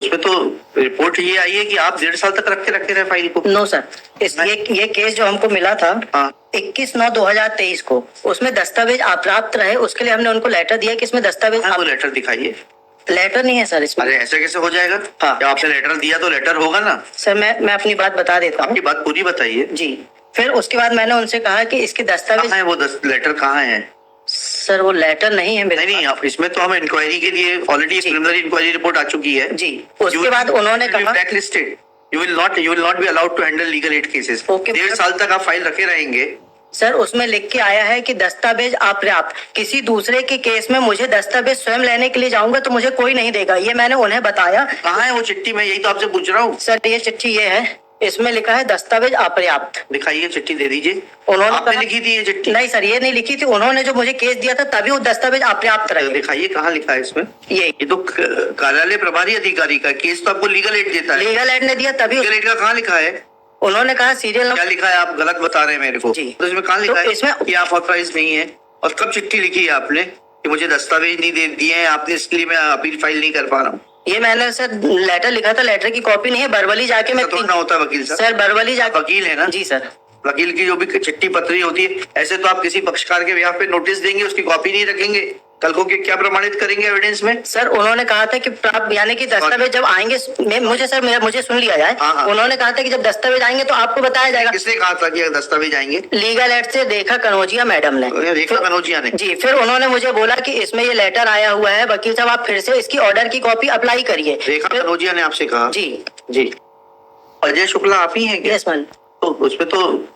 उसमें तो रिपोर्ट ये आई है कि आप 1.5 साल तक रखे रहे फाइल को। नो सर, ये केस जो हमको मिला था 21/9/2023 को, उसमें दस्तावेज अप्राप्त रहे, उसके लिए हमने उनको लेटर दिया कि इसमें दस्तावेज। वो लेटर दिखाइए। लेटर नहीं है सर इसमें। अरे ऐसे कैसे हो जाएगा? हाँ, जब आपने लेटर दिया तो लेटर होगा ना। सर मैं अपनी बात बता देता हूँ। आपकी बात पूरी बताइए जी। फिर उसके बाद मैंने उनसे कहा कि इसके दस्तावेज कहाँ है, वो लेटर कहाँ है? सर वो लेटर नहीं है मेरे नहीं, इसमें तो हम इंक्वायरी के लिए ऑलरेडी प्रिलिमिनरी इंक्वायरी रिपोर्ट आ चुकी है। जी। उसके बाद उन्होंने कहा blacklisted, you will not be allowed to handle legal aid cases. 1.5 साल तक आप फाइल रखे रहेंगे। सर उसमें लिख के आया है कि दस्तावेज अपर्याप्त, किसी दूसरे के केस में मुझे दस्तावेज स्वयं लेने के लिए जाऊंगा तो मुझे कोई नहीं देगा, ये मैंने उन्हें बताया। कहाँ है वो चिट्ठी? मैं यही तो आपसे पूछ रहा हूँ। सर ये चिट्ठी ये है, इसमें लिखा है दस्तावेज अपर्याप्त। दिखाइए चिट्ठी, दे दीजिए। उन्होंने आपने लिखी थी ये चिट्ठी? नहीं सर, ये नहीं लिखी थी, उन्होंने जो मुझे केस दिया था तभी वो दस्तावेज अपर्याप्त रहे। दिखाइए कहाँ लिखा है इसमें। ये तो कार्यालय प्रभारी अधिकारी का केस तो आपको लीगल एड देता है। लीगल एड ने दिया तभी। लीगल एड का कहाँ लिखा है? उन्होंने कहा सीरियल क्या लिखा है? आप गलत बता रहे हैं मेरे को। तो इसमें कहाँ लिखा है इसमें कि आप ऑथराइज नहीं है? और कब चिट्ठी लिखी है आपने कि मुझे दस्तावेज नहीं दे दिए हैं आपने, इसके लिए मैं अपील फाइल नहीं कर पा रहा हूँ? ये मैंने सर लेटर लिखा था, लेटर की कॉपी नहीं है, बरवली जाके मैं ना होता वकील साहब। सर बरवली जाके वकील है ना? जी सर। वकील की जो भी चिट्ठी पत्री होती है, ऐसे तो आप किसी पक्षकार के ब्याह पे नोटिस देंगे, उसकी कॉपी नहीं रखेंगे, कल को क्या प्रमाणित करेंगे एविडेंस में? सर उन्होंने कहा था कि प्राप्त यानी कि दस्तावेज जब आएंगे, मुझे सुन लिया जाए। उन्होंने कहा था कि जब दस्तावेज आएंगे तो आपको बताया जाएगा। किसने कहा था कि दस्तावेज आएंगे? लीगल एड से रेखा कनौजिया मैडम ने। रेखा कनौजिया ने? जी। फिर उन्होंने मुझे बोला कि इसमें ये लेटर आया हुआ है, वकील साहब आप फिर से इसकी ऑर्डर की कॉपी अप्लाई करिए। रेखा कनौजिया ने आपसे कहा? जी। जी। अजय शुक्ला आप ही हैं क्या? Yes ma'am. तो उसमें तो